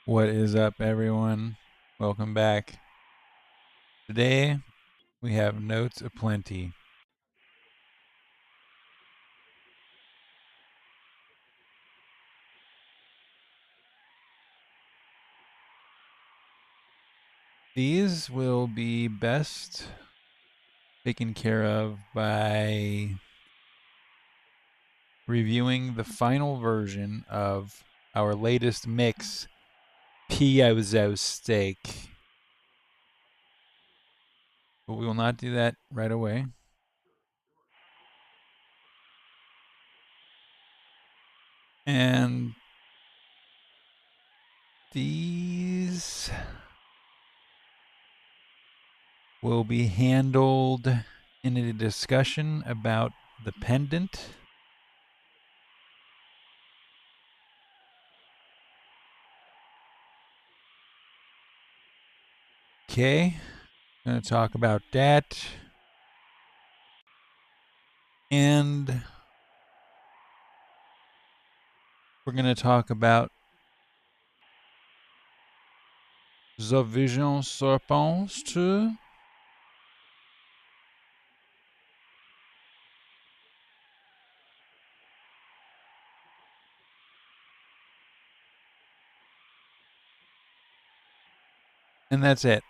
What is up, everyone? Welcome back. Today, we have notes aplenty. These will be best taken care of by reviewing the final version of our latest mix, piezo steak. But we will not do that right away. And these will be handled in a discussion about the pendant. Okay, going to talk about that. And we're going to talk about the Vision Serpent too. And that's it.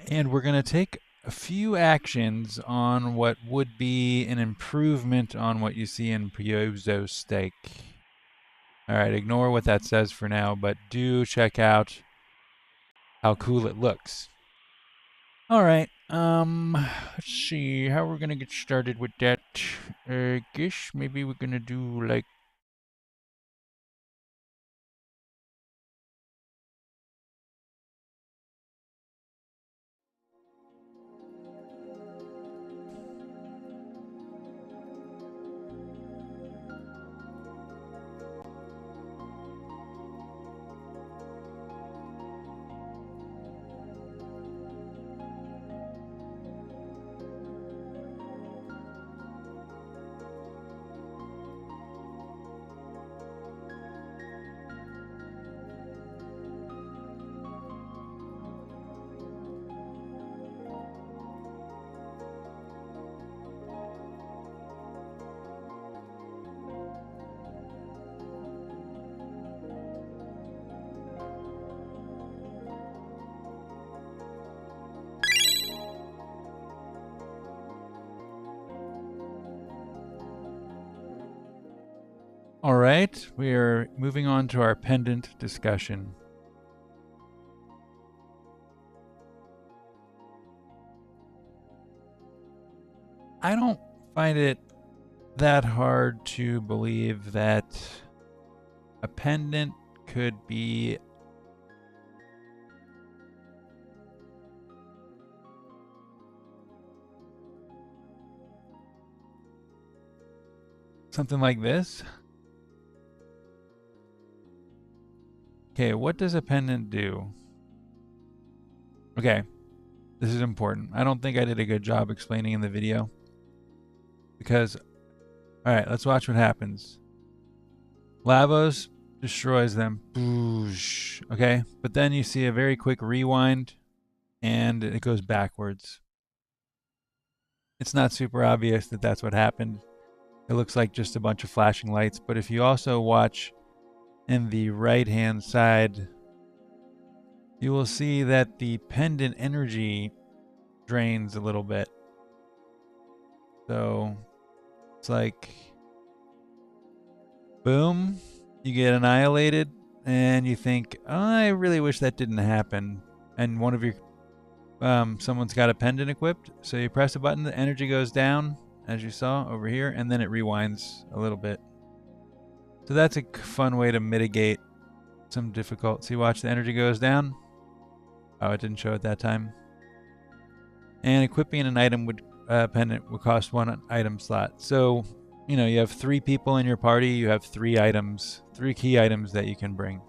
And we're going to take a few actions on what would be an improvement on what you see in Piezo Steak. All right, ignore what that says for now, but do check out how cool it looks. All right, let's see how we're going to get started with that. I guess maybe we're going to do like all right, we are moving on to our pendant discussion. I don't find it that hard to believe that a pendant could be something like this. Okay, what does a pendant do? Okay, this is important. I don't think I did a good job explaining in the video. Because, alright, let's watch what happens. Lavos destroys them. Boosh. Okay, but then you see a very quick rewind and it goes backwards. It's not super obvious that that's what happened. It looks like just a bunch of flashing lights, but if you also watch in the right hand side, you will see that the pendant energy drains a little bit. So it's like, boom, you get annihilated, and you think, oh, I really wish that didn't happen. And one of your, someone's got a pendant equipped, so you press a button, the energy goes down, as you saw over here, and then it rewinds a little bit. So that's a fun way to mitigate some difficulty. Watch, the energy goes down. Oh, it didn't show at that time. And equipping an item would pendant would cost 1 item slot. So, you know, you have 3 people in your party. You have 3 items, 3 key items that you can bring.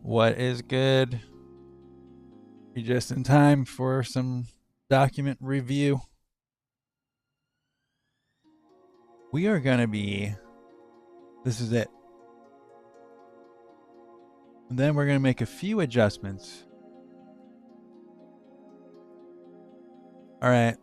What is good? You're just in time for some document review. We are going to be... This is it. And then we're going to make a few adjustments. All right.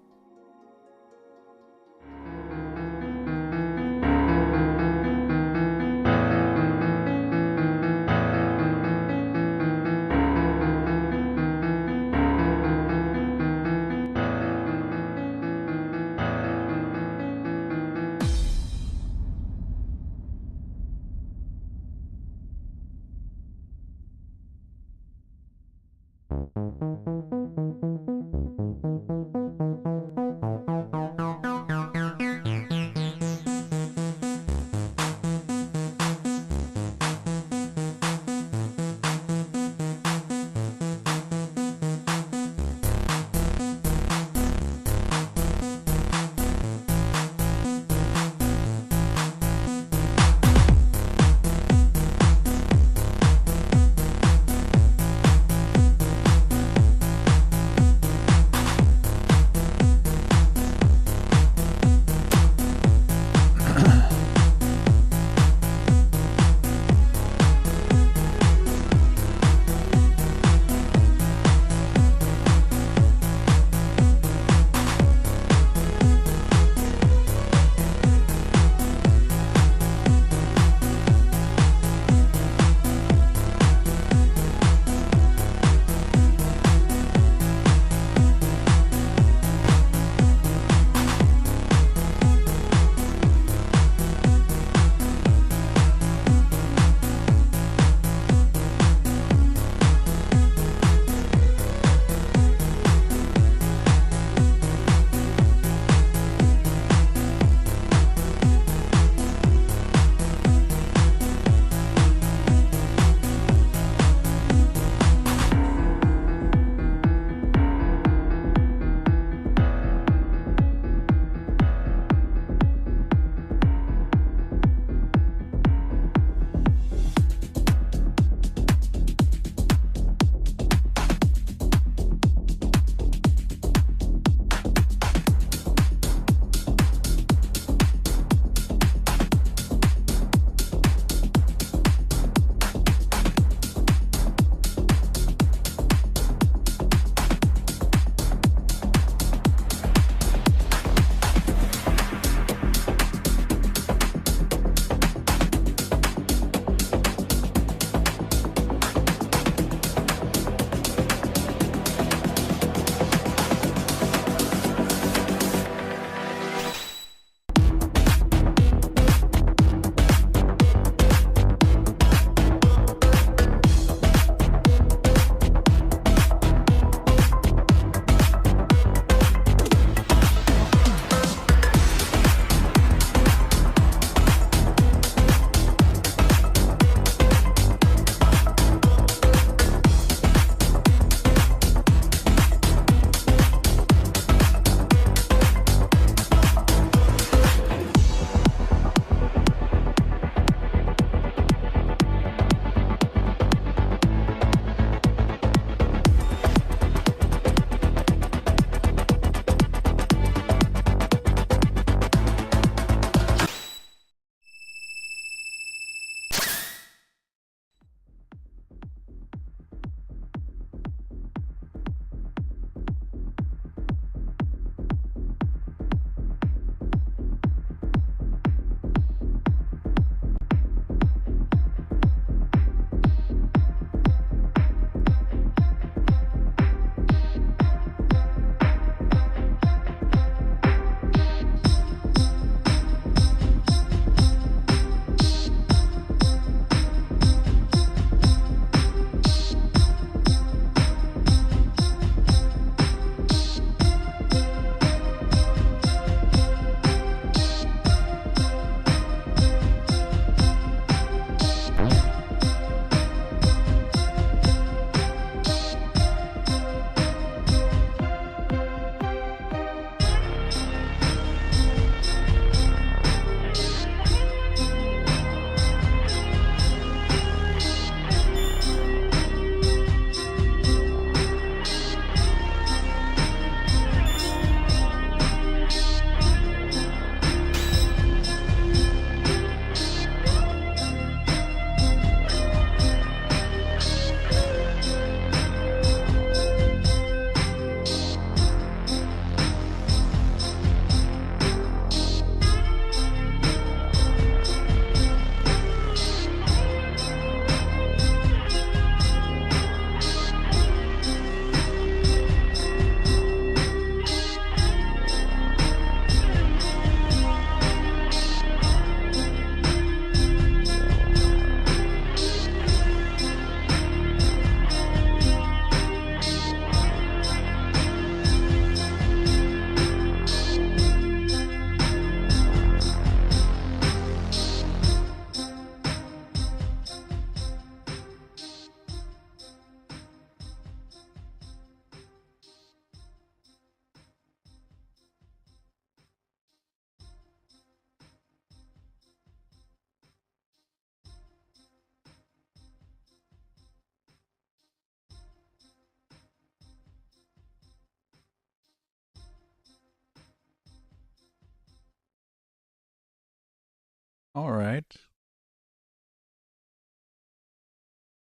perfect.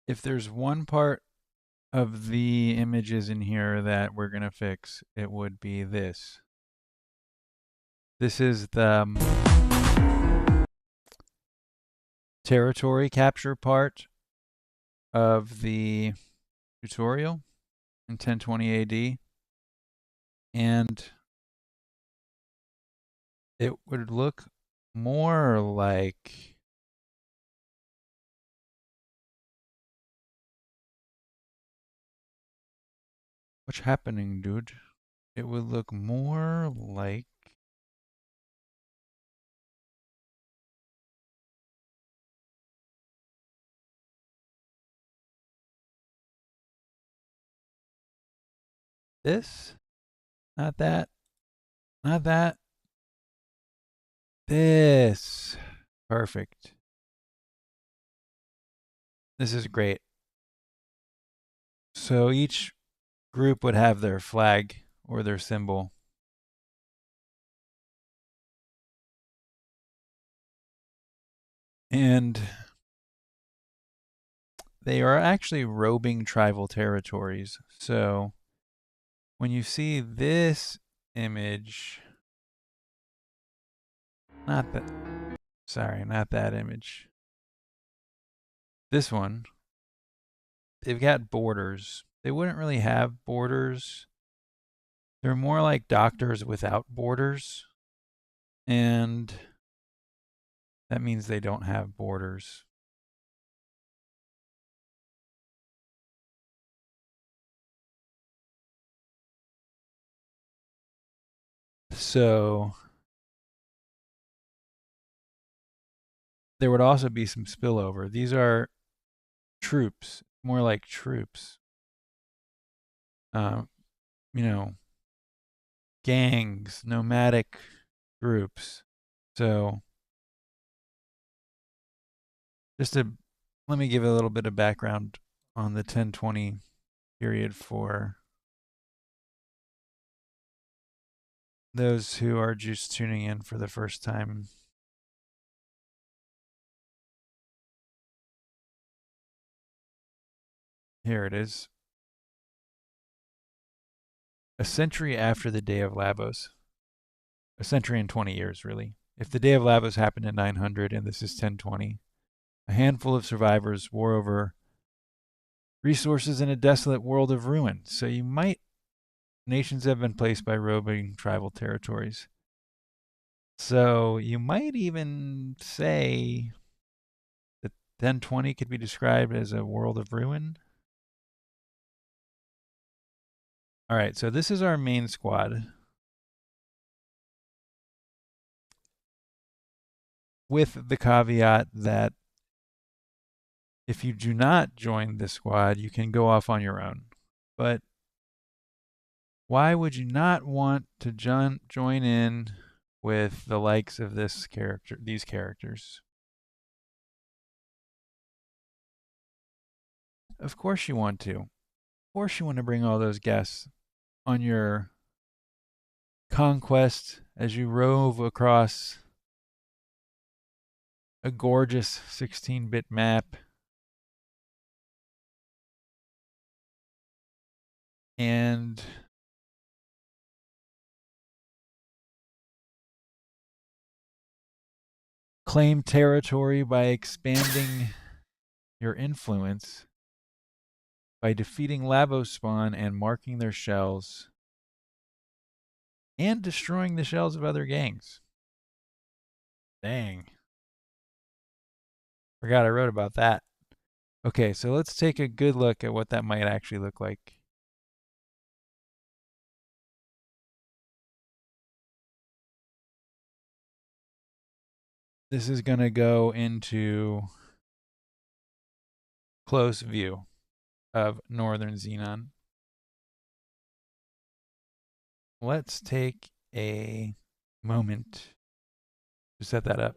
If there's one part of the images in here that we're going to fix, it would be this. This is the territory capture part of the tutorial in 1020 AD. And it would look more like what's happening, dude? It would look more like this. Not that. Not that. This. Perfect. This is great. So each group would have their flag or their symbol. And they are actually roving tribal territories. So when you see this image, not that image. This one, they've got borders. They wouldn't really have borders. They're more like doctors without borders. And that means they don't have borders. So there would also be some spillover. These are troops, more like troops. You know, gangs, nomadic groups. So just to let me give a little bit of background on the 1020 period for those who are just tuning in for the first time. Here it is. A century after the day of Lavos. A century and 20 years, really. If the day of Lavos happened in 900 and this is 1020, a handful of survivors war over resources in a desolate world of ruin. So nations have been placed by roving tribal territories. So you might even say that 1020 could be described as a world of ruin. All right, so this is our main squad. With the caveat that if you do not join the squad, you can go off on your own. But why would you not want to join in with the likes of these characters? Of course you want to. Of course you want to bring all those guests on your conquest as you rove across a gorgeous 16-bit map. And claim territory by expanding your influence by defeating Lavos spawn and marking their shells and destroying the shells of other gangs. Dang. Forgot I wrote about that. Okay, so let's take a good look at what that might actually look like. This is going to go into close view of Northern Xenon. Let's take a moment to set that up.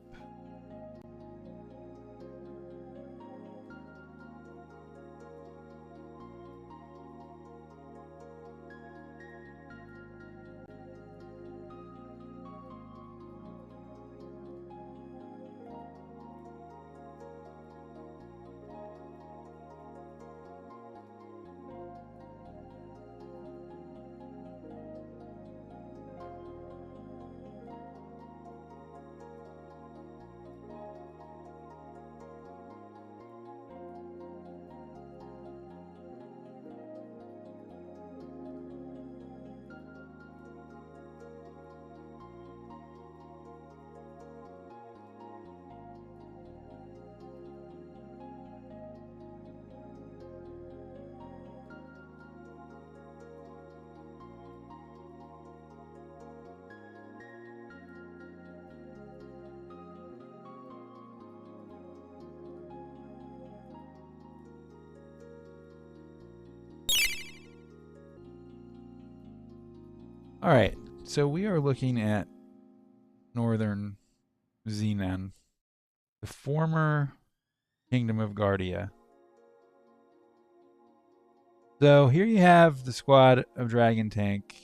All right, so we are looking at northern Xenon, the former Kingdom of Guardia. So here you have the squad of Dragon Tank,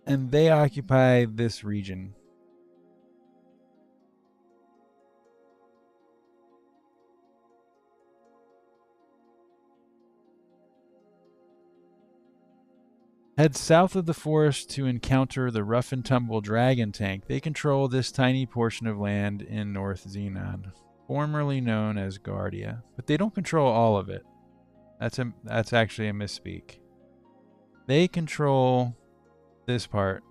and they occupy this region. Head south of the forest to encounter the rough and tumble Dragon Tank. They control this tiny portion of land in North Xenon, formerly known as Guardia, but they don't control all of it. That's actually a misspeak. They control this part.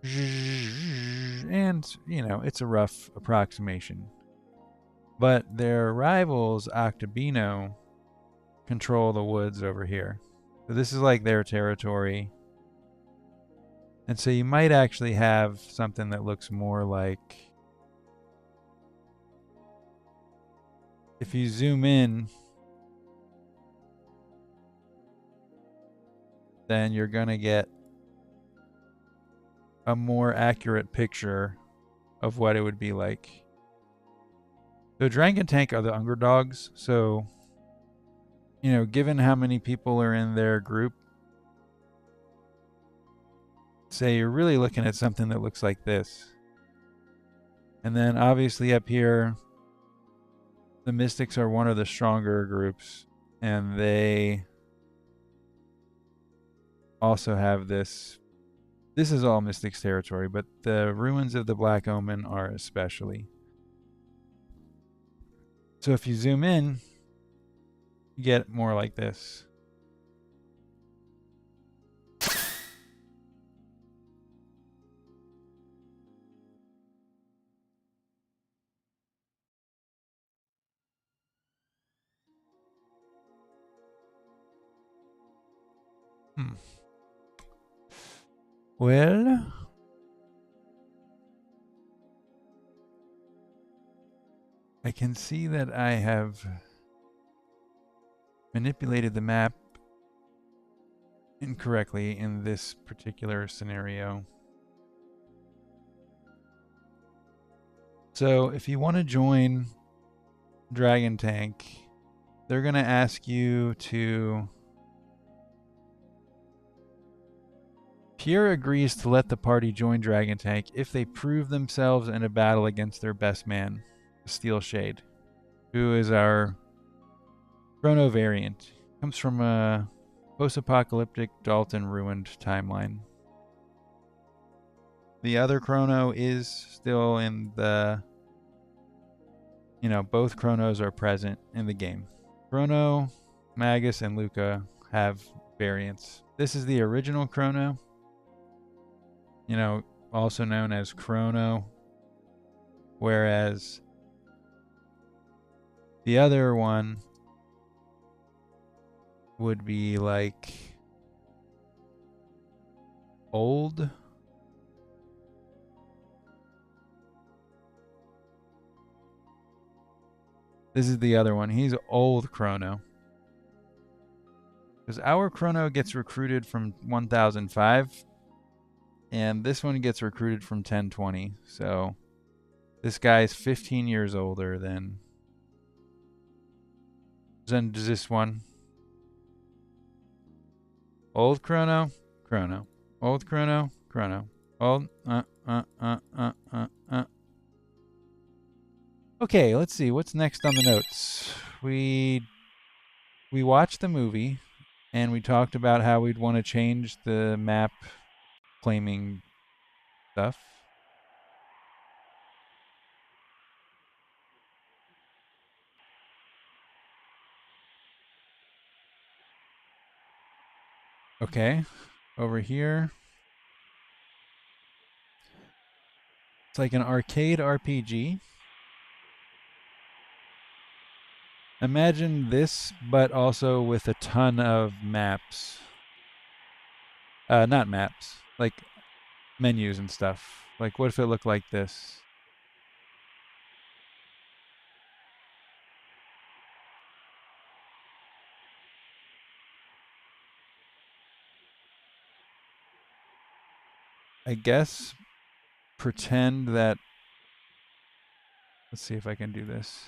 And, it's a rough approximation. But their rivals, Octobino, control the woods over here. So this is like their territory. And so you might actually have something that looks more like, if you zoom in, then you're going to get a more accurate picture of what it would be like. The Dragon Tank are the underdogs, so, given how many people are in their group, say you're really looking at something that looks like this. And then obviously up here, the Mystics are one of the stronger groups, and they also have this. This is all Mystics territory, but the Ruins of the Black Omen are especially. So if you zoom in, you get more like this. Well, I can see that I have manipulated the map incorrectly in this particular scenario. So if you want to join Dragon Tank, they're going to ask you to... Pierre agrees to let the party join Dragon Tank if they prove themselves in a battle against their best man, Steel Shade, who is our Chrono variant. Comes from a post-apocalyptic Dalton ruined timeline. The other Chrono is still in the... both Chronos are present in the game. Chrono, Magus, and Luca have variants. This is the original Chrono, also known as Chrono, whereas the other one would be like old. This is the other one. He's old Chrono. Because our Chrono gets recruited from 1005, and this one gets recruited from 1020. So this guy's 15 years older than this one. Old Chrono, Chrono. Old Chrono, Chrono. Old, Okay, let's see. What's next on the notes? We watched the movie, and we talked about how we'd want to change the map claiming stuff. Okay, over here. It's like an arcade RPG. Imagine this, but also with a ton of maps. Not maps, like menus and stuff. Like, what if it looked like this? I guess, pretend that... Let's see if I can do this.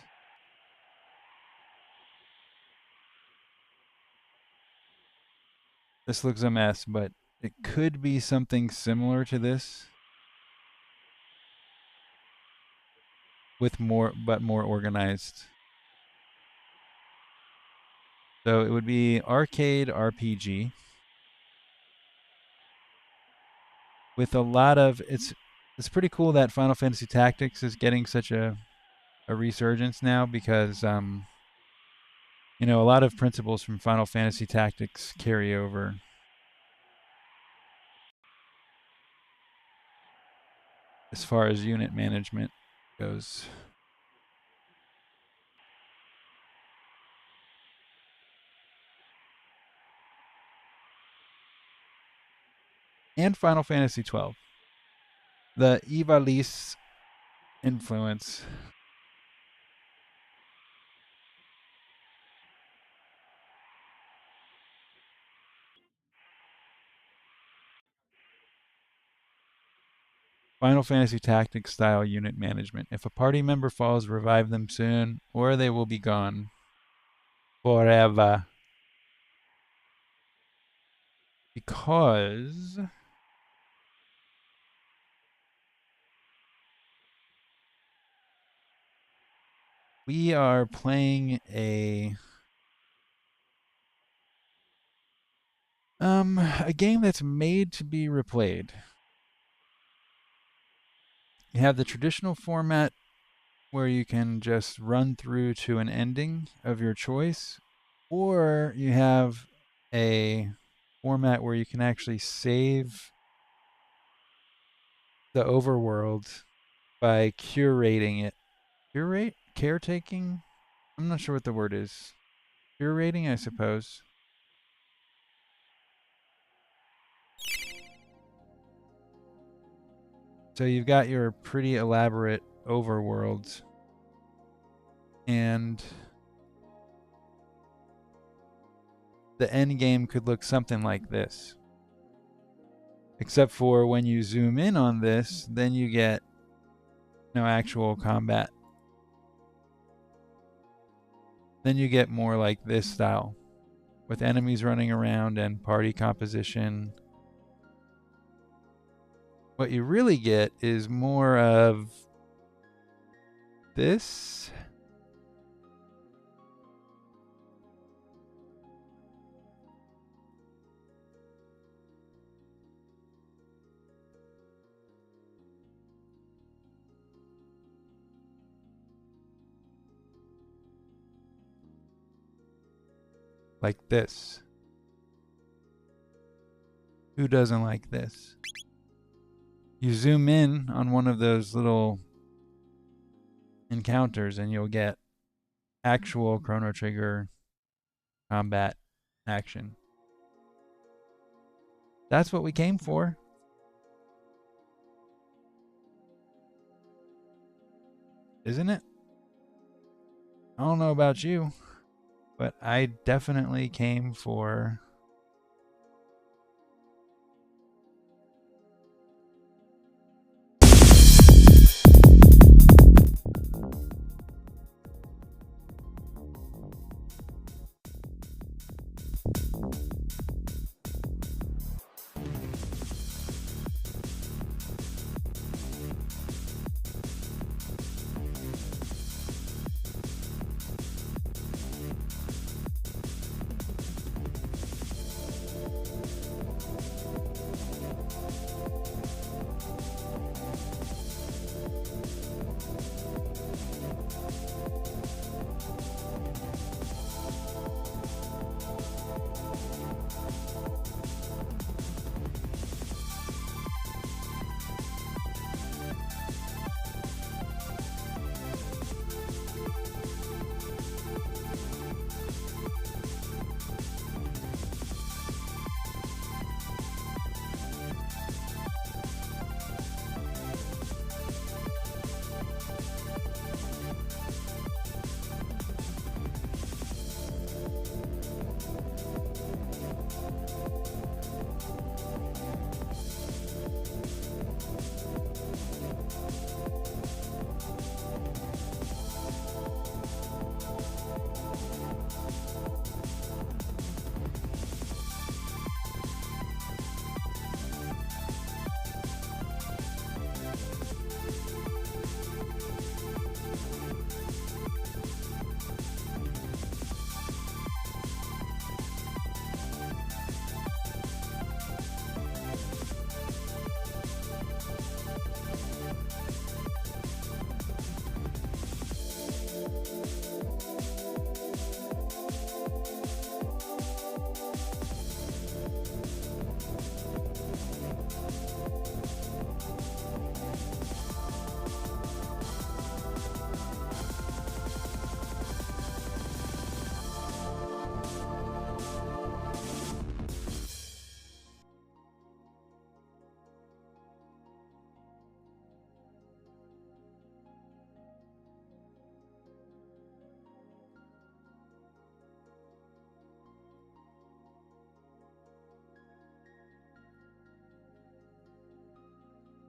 This looks a mess, but it could be something similar to this. With more organized. So it would be arcade RPG. With a lot of... It's pretty cool that Final Fantasy Tactics is getting such a resurgence now because... you know, a lot of principles from Final Fantasy Tactics carry over. As far as unit management goes. And Final Fantasy 12. The Ivalice influence. Final Fantasy Tactics style unit management. If a party member falls, revive them soon, or they will be gone forever. Because we are playing a game that's made to be replayed. You have the traditional format where you can just run through to an ending of your choice, or you have a format where you can actually save the overworld by curating it. Curate? Caretaking? I'm not sure what the word is. Curating, I suppose. So you've got your pretty elaborate overworlds. And the end game could look something like this. Except for when you zoom in on this, then you get no actual combat. Then you get more like this style, with enemies running around and party composition. What you really get is more of this. Like this. Who doesn't like this? You zoom in on one of those little encounters and you'll get actual Chrono Trigger combat action. That's what we came for. Isn't it? I don't know about you, but I definitely came for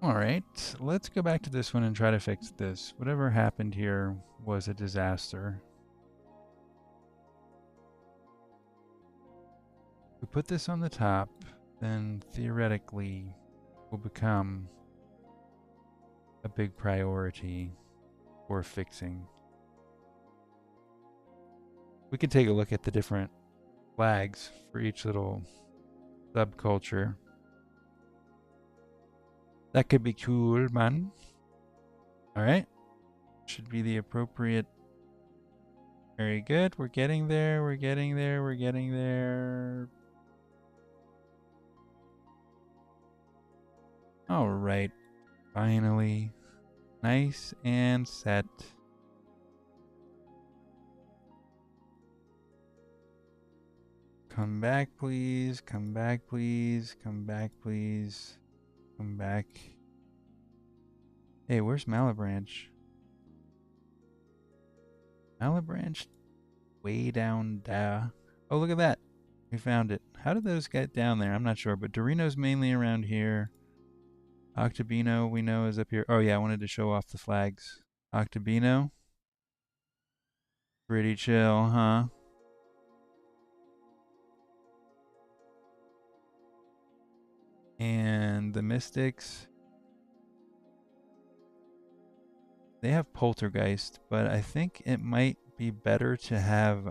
Alright, let's go back to this one and try to fix this. Whatever happened here was a disaster. If we put this on the top, then theoretically will become a big priority for fixing. We could take a look at the different flags for each little subculture. That could be cool, man. Alright. Should be the appropriate. Very good. We're getting there. We're getting there. We're getting there. Alright. Finally. Nice and set. Come back, please. Come back, please. Come back, please. Come back. Hey, where's Malabranch? Malabranch way down there. Oh, look at that. We found it. How did those get down there? I'm not sure, but Dorino's mainly around here. Octobino, we know, is up here. Oh, yeah, I wanted to show off the flags. Octobino. Pretty chill, huh? And the Mystics. They have Poltergeist, but I think it might be better to have,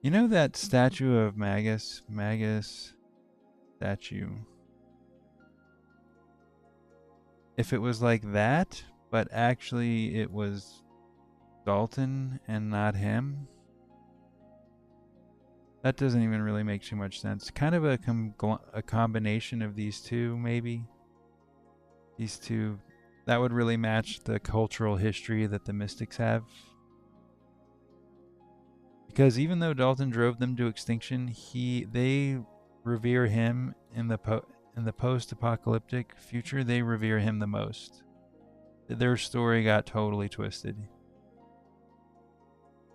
you know that statue of Magus? Magus statue. If it was like that, but actually it was Dalton and not him, that doesn't even really make too much sense. Kind of a combination of these two, maybe. These two, that would really match the cultural history that the Mystics have. Because even though Dalton drove them to extinction, they revere him in the post-apocalyptic future. They revere him the most. Their story got totally twisted.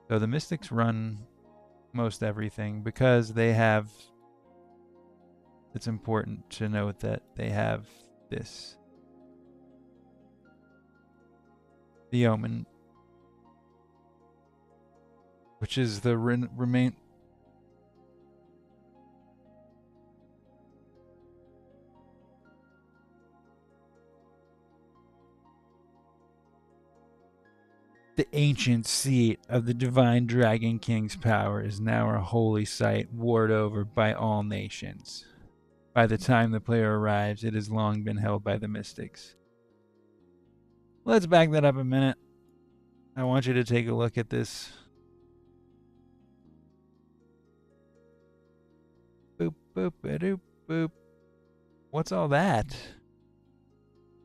So the Mystics run most everything because they have. It's important to note that they have this. The Omen, which is the remain. The ancient seat of the divine Dragon King's power is now a holy site warred over by all nations. By the time the player arrives, it has long been held by the Mystics. Let's back that up a minute. I want you to take a look at this. Boop, boop, doop, boop. What's all that?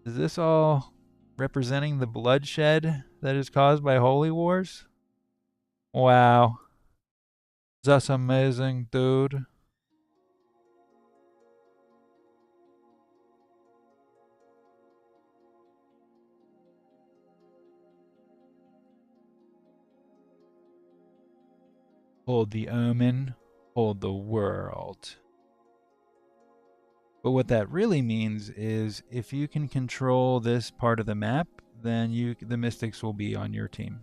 Is this all representing the bloodshed that is caused by holy wars? Wow. That's amazing, dude. Hold the Omen, hold the world. But what that really means is if you can control this part of the map, then the Mystics will be on your team.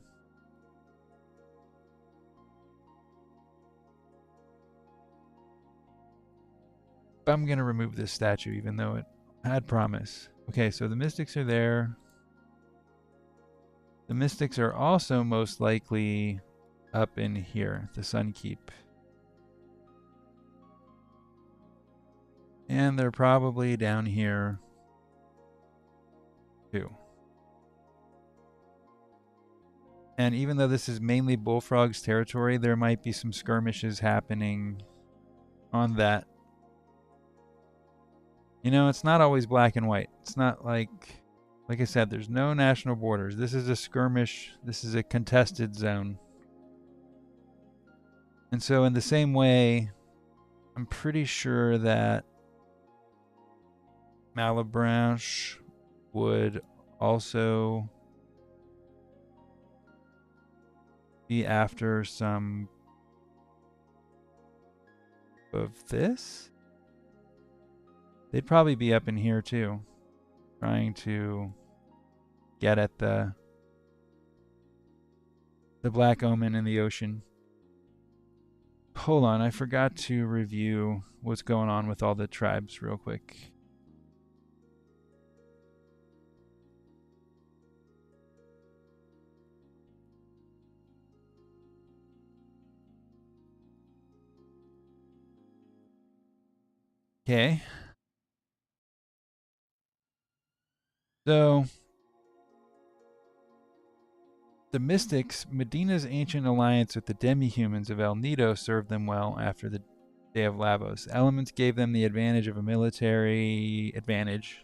I'm going to remove this statue even though it had promise. Okay, so the Mystics are there. The Mystics are also most likely up in here, the Sun Keep. And they're probably down here too. And even though this is mainly Bullfrog's territory, there might be some skirmishes happening on that. You know, it's not always black and white. It's not like I said, there's no national borders. This is a skirmish. This is a contested zone. And so in the same way, I'm pretty sure that Malabranche would also be after some of this. They'd probably be up in here too, trying to get at the Black Omen in the ocean. Hold on, I forgot to review what's going on with all the tribes real quick. Okay. So, the Mystics, Medina's ancient alliance with the demi-humans of El Nido served them well after the Day of Lavos. Elements gave them the advantage of a military advantage,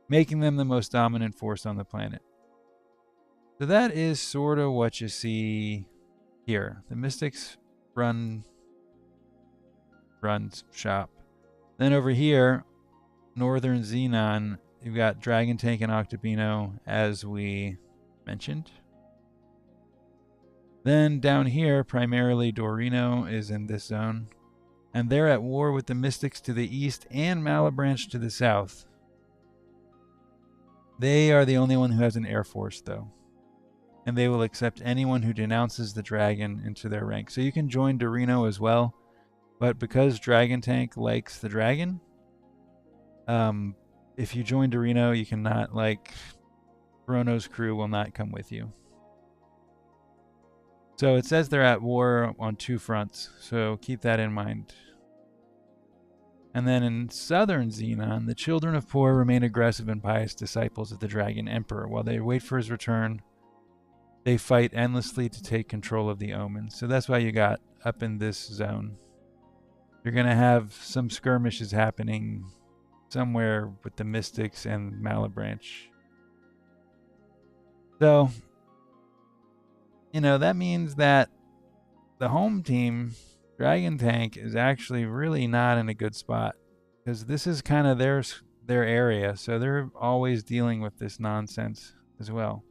making them the most dominant force on the planet. So that is sort of what you see here. The Mystics runs shop. Then over here, Northern Xenon, you've got Dragon Tank and Octobino, as we mentioned. Then down here, primarily Dorino is in this zone. And they're at war with the Mystics to the east and Malebranche to the south. They are the only one who has an air force, though. And they will accept anyone who denounces the dragon into their rank. So you can join Dorino as well. But because Dragon Tank likes the dragon, if you join Dorino, you cannot, like, Chrono's crew will not come with you. So it says they're at war on two fronts, so keep that in mind. And then in southern Xenon, the children of Por remain aggressive and pious disciples of the Dragon Emperor. While they wait for his return, they fight endlessly to take control of the Omen. So that's why you got up in this zone. You're going to have some skirmishes happening somewhere with the Mystics and Malebranche. So, you know, that means that the home team, Dragon Tank, is actually really not in a good spot, because this is kind of their area, so they're always dealing with this nonsense as well.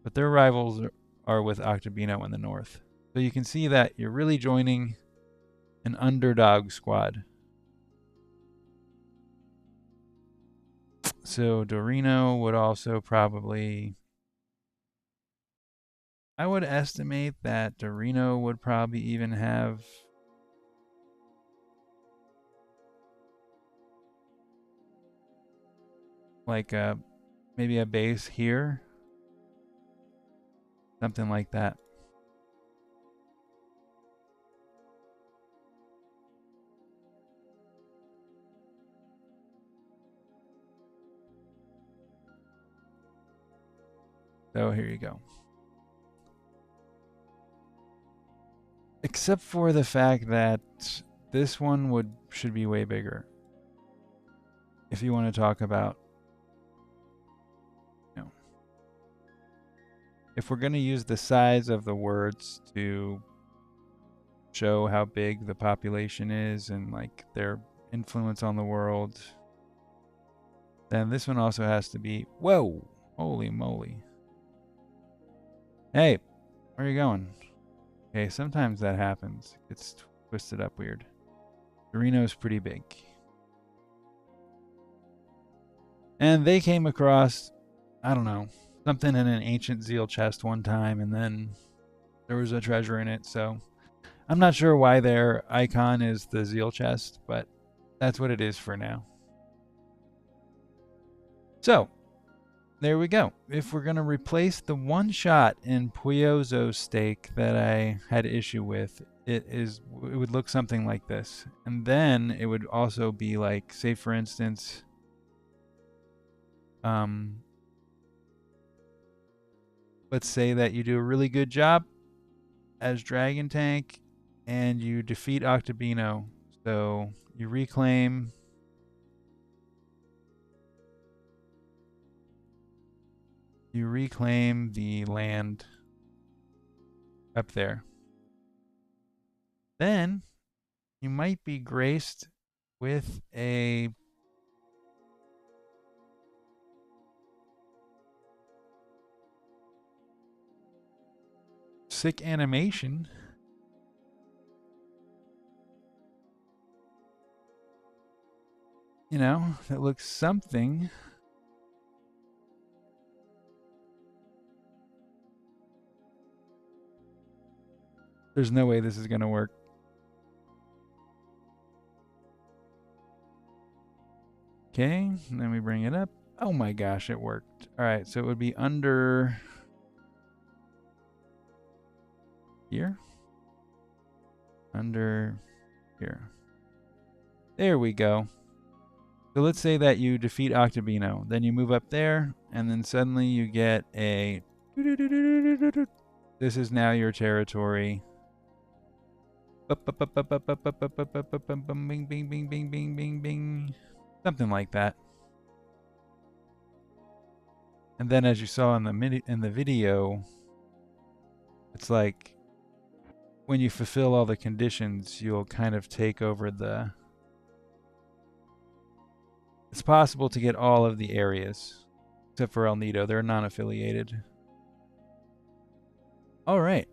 But their rivals are with Octobino in the north. So you can see that you're really joining an underdog squad. So Dorino would also probably... I would estimate that Dorino would probably even have like maybe a base here. Something like that. So here you go. Except for the fact that this one should be way bigger. If you want to talk about, you know, if we're going to use the size of the words to show how big the population is and like their influence on the world, then this one also has to be, whoa, holy moly. Hey, where are you going? Okay, sometimes that happens. It's twisted up weird. Dorino's pretty big. And they came across, I don't know, something in an ancient Zeal chest one time, and then there was a treasure in it, so I'm not sure why their icon is the Zeal chest, but that's what it is for now. So, there we go. If we're going to replace the one shot in Puyozo's stake that I had issue with, it would look something like this. And then it would also be like, say for instance, let's say that you do a really good job as Dragon Tank and you defeat Octobino. So you reclaim the land up there. Then you might be graced with a sick animation. you know, that looks something. There's no way this is going to work. Okay, and then we bring it up. Oh my gosh, it worked. All right, so it would be under here. Under here. There we go. So let's say that you defeat Octobino. Then you move up there, and then suddenly you get a... This is now your territory. Bing, bing, bing, bing, bing, bing, bing. Something like that. And then as you saw in the video, it's like when you fulfill all the conditions, you'll kind of take over the... It's possible to get all of the areas, except for El Nido. They're non-affiliated. All right.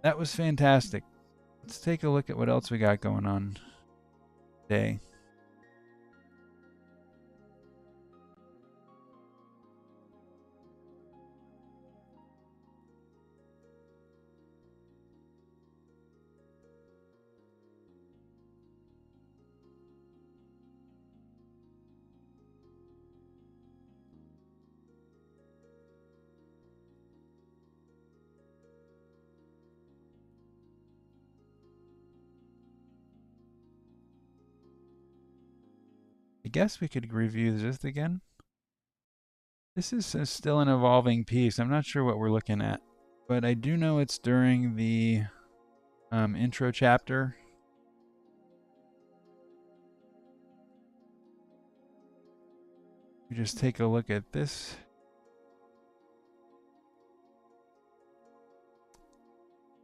That was fantastic. Let's take a look at what else we got going on today. I guess we could review this again. This is still an evolving piece. I'm not sure what we're looking at, but I do know it's during the intro chapter. You just take a look at this.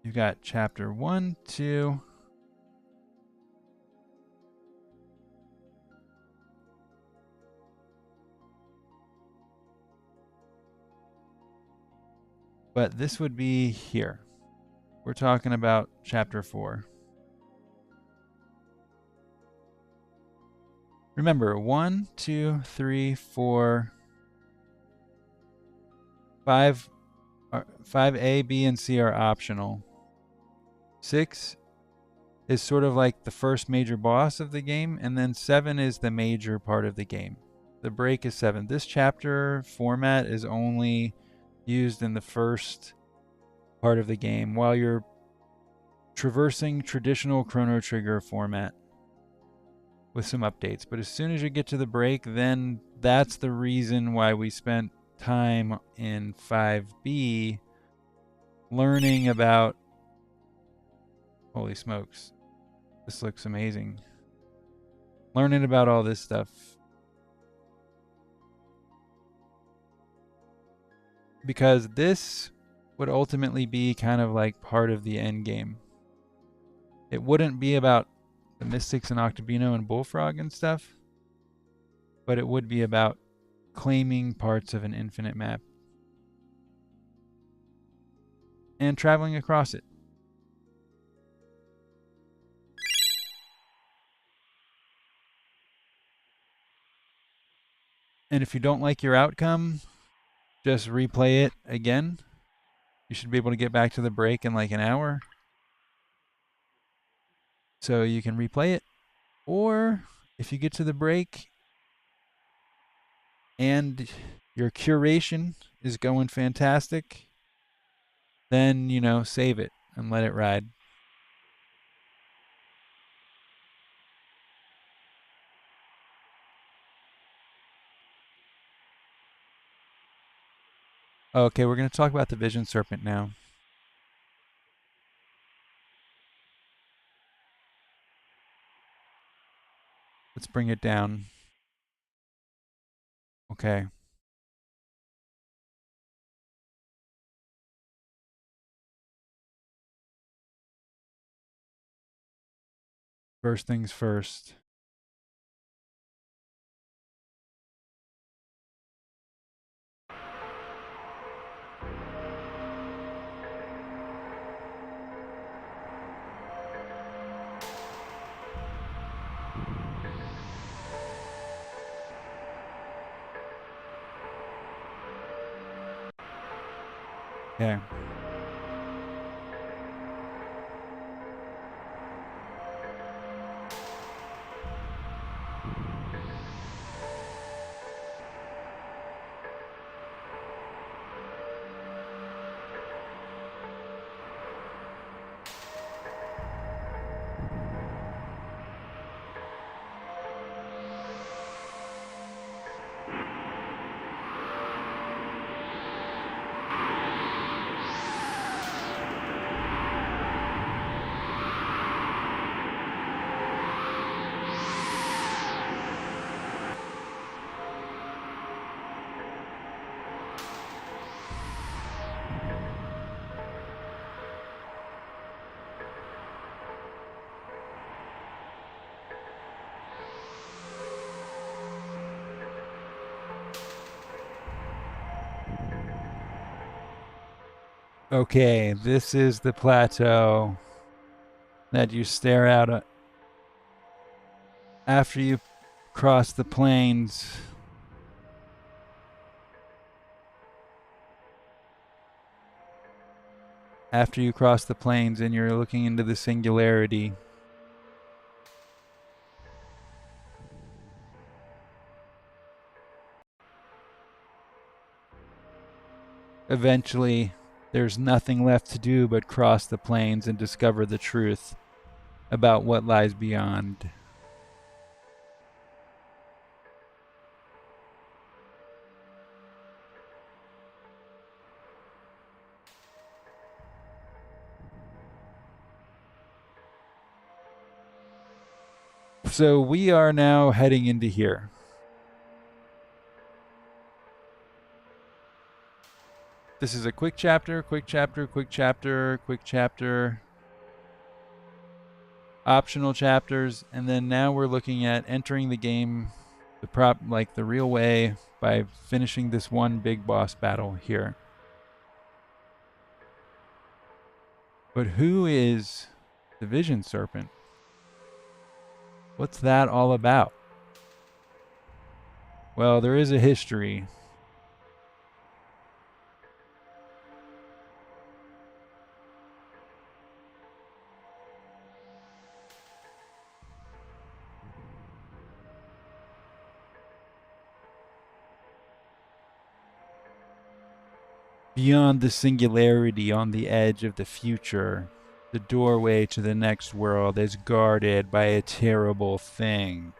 You've got chapter 1, 2. But this would be here. We're talking about chapter 4. Remember, 1, 2, 3, 4, 5, 5A, B, and C are optional. 6 is sort of like the first major boss of the game, and then 7 is the major part of the game. The break is 7. This chapter format is only used in the first part of the game while you're traversing traditional Chrono Trigger format with some updates. But as soon as you get to the break, then that's the reason why we spent time in 5B learning about... Holy smokes. This looks amazing. Learning about all this stuff. Because this would ultimately be kind of like part of the end game. It wouldn't be about the Mystics and Octobino and Bullfrog and stuff, but it would be about claiming parts of an infinite map and traveling across it. And if you don't like your outcome, just replay it again. You should be able to get back to the break in like an hour. So you can replay it. Or if you get to the break and your curation is going fantastic, then, you know, save it and let it ride. Okay, we're going to talk about the Vision Serpent now. Let's bring it down. Okay. First things first. Okay. Okay, this is the plateau that you stare out at after you cross the plains. After you cross the plains and you're looking into the singularity. Eventually, there's nothing left to do but cross the plains and discover the truth about what lies beyond. So we are now heading into here. This is a quick chapter, quick chapter, quick chapter, quick chapter, optional chapters, and then now we're looking at entering the game the real way by finishing this one big boss battle here. But who is the Vision Serpent? What's that all about? Well, there is a history. Beyond the singularity on the edge of the future, the doorway to the next world is guarded by a terrible thing.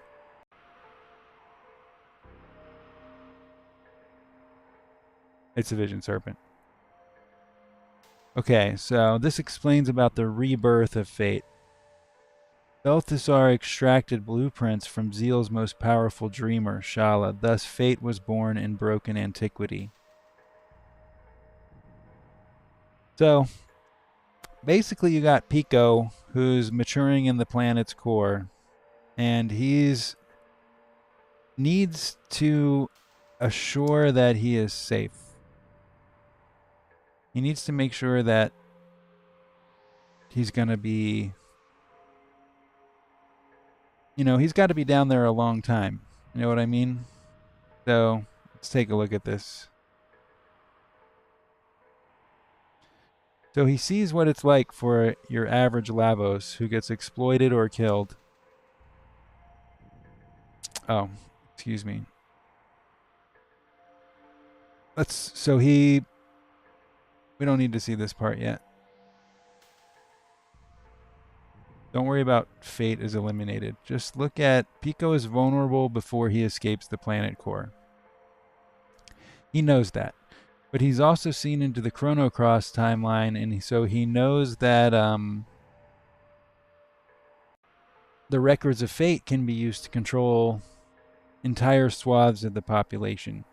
It's a Vision Serpent. Okay, so this explains about the rebirth of fate. Balthasar extracted blueprints from Zeal's most powerful dreamer, Shala. Thus, fate was born in broken antiquity. So, basically you got Pico, who's maturing in the planet's core, and he's needs to assure that he is safe. He needs to make sure that he's going to be, he's got to be down there a long time. You know what I mean? So, let's take a look at this. So he sees what it's like for your average Lavos who gets exploited or killed. Oh, excuse me. We don't need to see this part yet. Don't worry about fate is eliminated. Just look at Pico is vulnerable before he escapes the planet core. He knows that. But he's also seen into the Chrono Cross timeline, and so he knows that the records of fate can be used to control entire swaths of the population.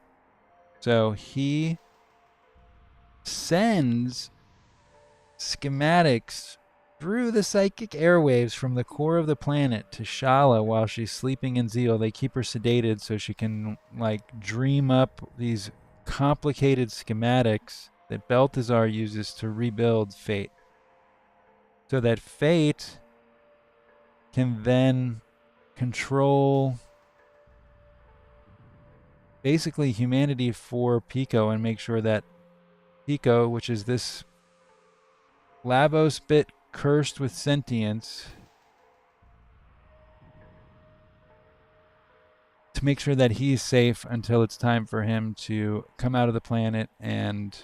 So he sends schematics through the psychic airwaves from the core of the planet to Shala while she's sleeping in Zeal. They keep her sedated so she can dream up these complicated schematics that Balthasar uses to rebuild fate. So that fate can then control basically humanity for Pico and make sure that Pico, which is this Lavos bit cursed with sentience, to make sure that he's safe until it's time for him to come out of the planet and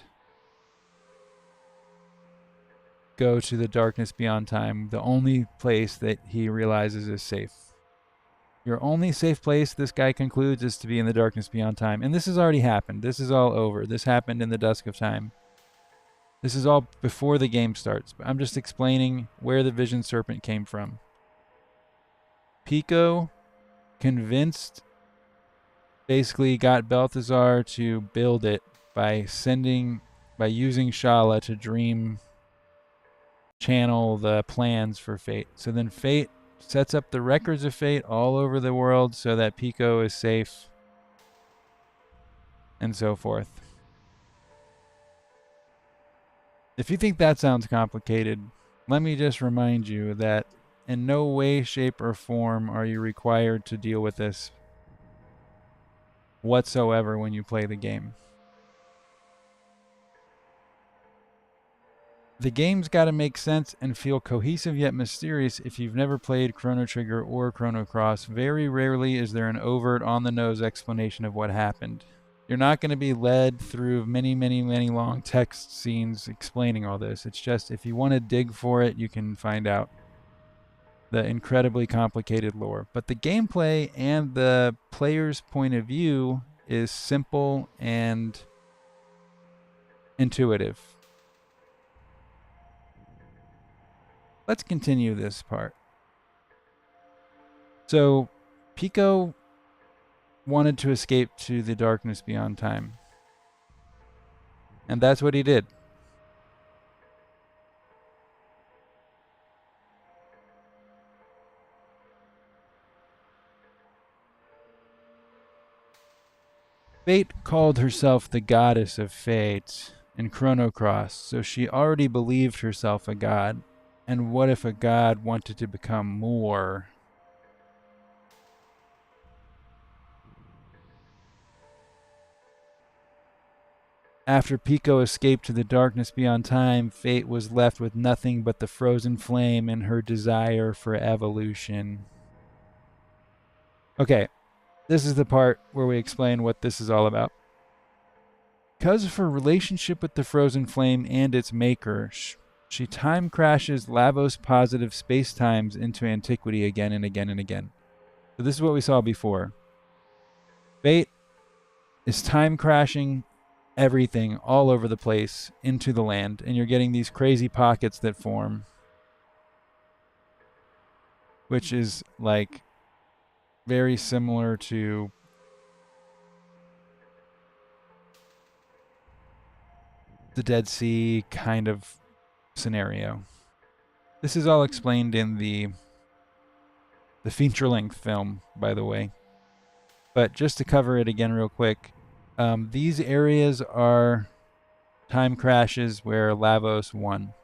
go to the darkness beyond time, the only place that he realizes is safe. Your only safe place, this guy concludes, is to be in the darkness beyond time. And this has already happened. This is all over. This happened in the dusk of time. This is all before the game starts. But I'm just explaining where the Vision Serpent came from. Pico convinced, basically got Balthazar to build it by using Shala to channel the plans for Fate. So then Fate sets up the records of Fate all over the world so that Pico is safe, and so forth. If you think that sounds complicated, let me just remind you that in no way, shape, or form are you required to deal with this whatsoever when you play the game. The game's got to make sense and feel cohesive yet mysterious. If you've never played Chrono Trigger or Chrono Cross, very rarely is there an overt, on-the-nose explanation of what happened. You're not going to be led through many, many, many long text scenes explaining all this. It's just, if you want to dig for it, you can find out the incredibly complicated lore. But the gameplay and the player's point of view is simple and intuitive. Let's continue this part. So, Pico wanted to escape to the darkness beyond time. And that's what he did. Fate called herself the goddess of fate in Chrono Cross, so she already believed herself a god. And what if a god wanted to become more? After Pico escaped to the darkness beyond time, Fate was left with nothing but the frozen flame and her desire for evolution. Okay, this is the part where we explain what this is all about. Because of her relationship with the frozen flame and its maker, she time crashes Lavos positive space-times into antiquity again and again and again. So this is what we saw before. Fate is time crashing everything all over the place into the land, and you're getting these crazy pockets that form, which is like very similar to the Dead Sea kind of scenario. This is all explained in the feature-length film, by the way. But just to cover it again real quick, these areas are time crashes where Lavos won.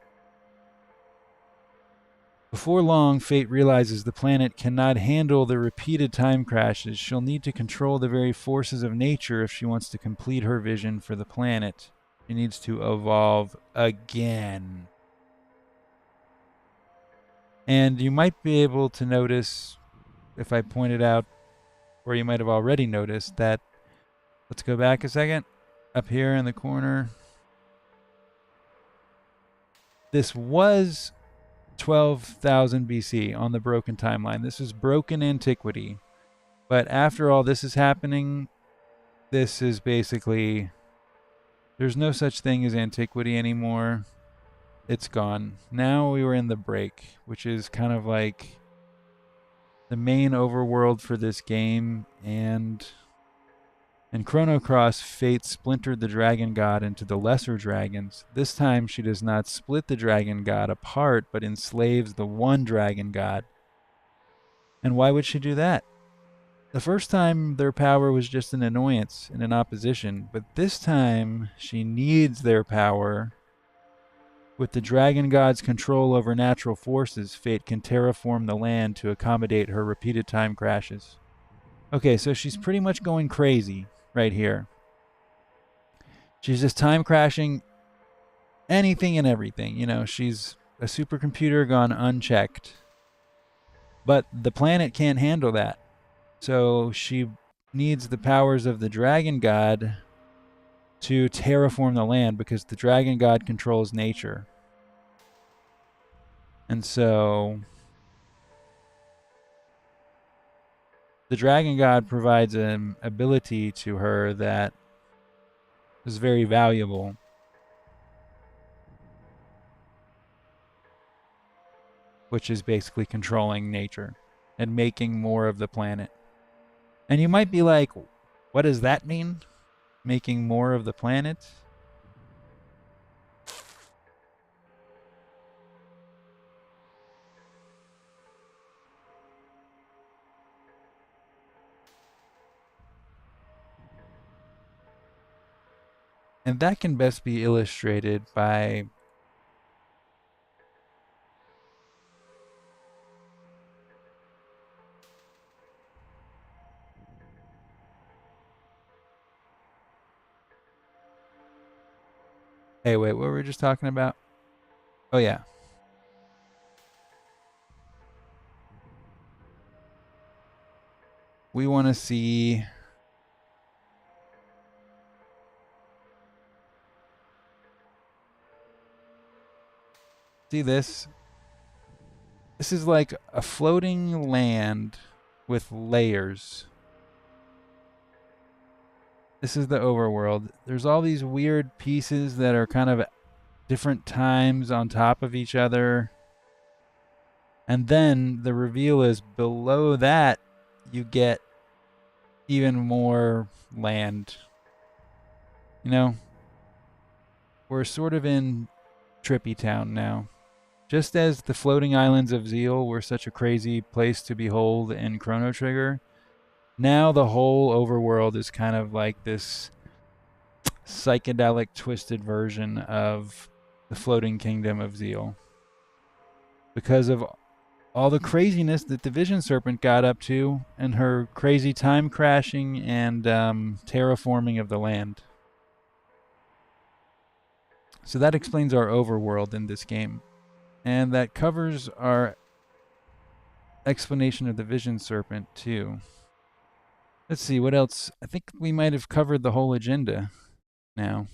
Before long, Fate realizes the planet cannot handle the repeated time crashes. She'll need to control the very forces of nature if she wants to complete her vision for the planet. She needs to evolve again. And you might be able to notice, if I pointed out, or you might have already noticed, that, let's go back a second, up here in the corner, this was 12,000 BC on the broken timeline. This is broken antiquity. But after all this is happening, this is basically, there's no such thing as antiquity anymore. It's gone. Now we were in the break, which is kind of like the main overworld for this game. And in Chrono Cross, Fate splintered the dragon god into the lesser dragons. This time she does not split the dragon god apart, but enslaves the one dragon god. And why would she do that? The first time their power was just an annoyance and an opposition, but this time she needs their power. With the dragon god's control over natural forces, Fate can terraform the land to accommodate her repeated time crashes. Okay, so she's pretty much going crazy right here. She's just time crashing anything and everything. You know, she's a supercomputer gone unchecked. But the planet can't handle that. So she needs the powers of the dragon god to terraform the land because the dragon god controls nature. And so the dragon god provides an ability to her that is very valuable, which is basically controlling nature and making more of the planet. And you might be like, what does that mean? Making more of the planet? And that can best be illustrated by hey, wait, what were we just talking about? Oh, yeah. We want to see this. This is like a floating land with layers. This is the overworld. There's all these weird pieces that are kind of different times on top of each other. And then the reveal is below that, you get even more land. You know, we're sort of in Trippy Town now. Just as the floating islands of Zeal were such a crazy place to behold in Chrono Trigger, now the whole overworld is kind of like this psychedelic, twisted version of the floating kingdom of Zeal. Because of all the craziness that the Vision Serpent got up to and her crazy time crashing and terraforming of the land. So that explains our overworld in this game. And that covers our explanation of the Vision Serpent, too. Let's see, what else? I think we might have covered the whole agenda now.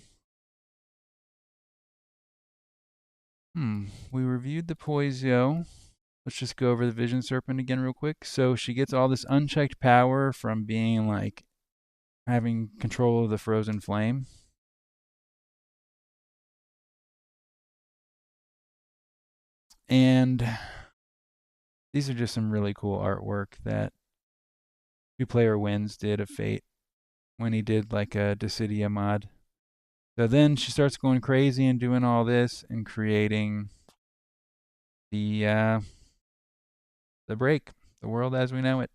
We reviewed the Poisio. Let's just go over the Vision Serpent again real quick. So she gets all this unchecked power from being like having control of the frozen flame. And these are just some really cool artwork that Two Player Wins did of Fate when he did like a Dissidia mod. So then she starts going crazy and doing all this and creating the break, the world as we know it.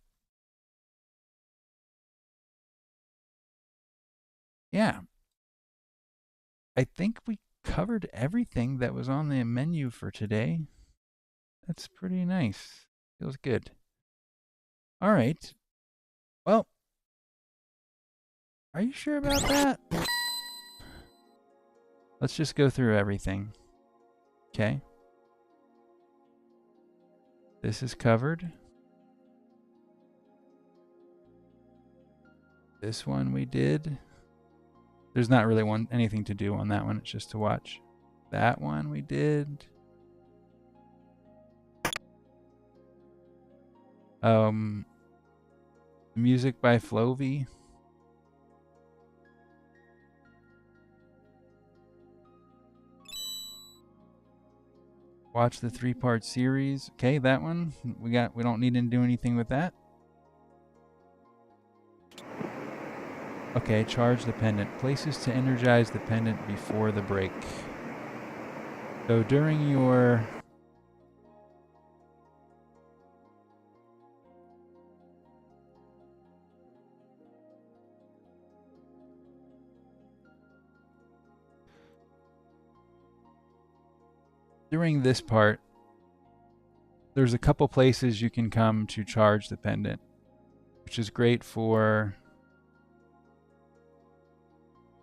Yeah. I think we covered everything that was on the menu for today. That's pretty nice. Feels good. All right. Well, are you sure about that? Let's just go through everything. Okay. This is covered. This one we did. There's not really anything to do on that one. It's just to watch. That one we did. Music by Flovey. Watch the 3-part series. Okay, that one. We don't need to do anything with that. Okay, charge the pendant. Places to energize the pendant before the break. So during your this part, there's a couple places you can come to charge the pendant, which is great for...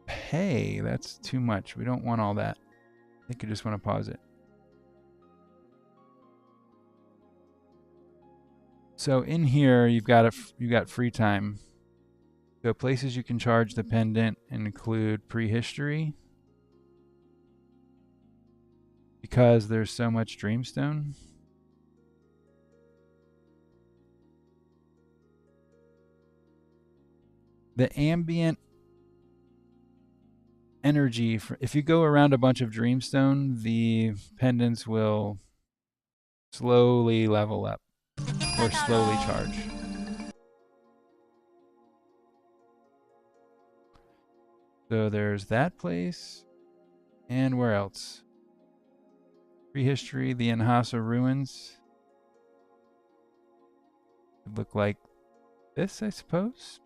Hey, that's too much. We don't want all that. I think you just want to pause it. So in here, you've got free time. So places you can charge the pendant include prehistory, because there's so much dreamstone. The ambient energy, if you go around a bunch of dreamstone, the pendants will slowly level up or slowly charge. So there's that place. And where else? Prehistory, the Enhasa ruins. Could look like this, I suppose.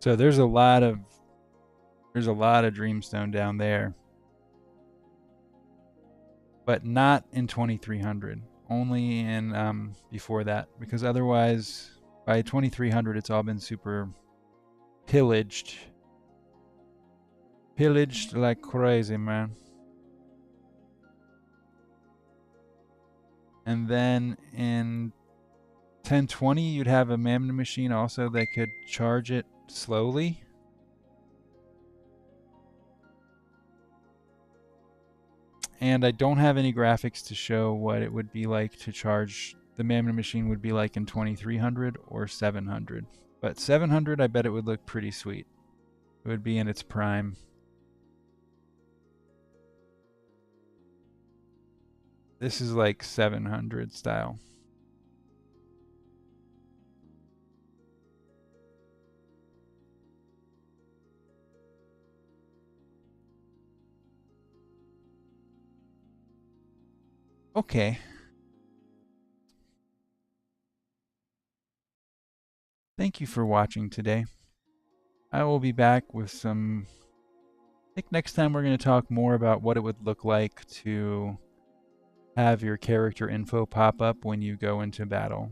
So there's a lot of dreamstone down there, but not in 2300. Only in before that, because otherwise by 2300 it's all been super pillaged like crazy, man. And then in 1020 you'd have a mammoth machine also that could charge it slowly. And I don't have any graphics to show what it would be like to charge the mammoth machine would be like in 2300 or 700. But 700, I bet it would look pretty sweet. It would be in its prime. This is like 700 style. Okay. Thank you for watching today. I will be back with some... I think next time we're going to talk more about what it would look like to have your character info pop up when you go into battle.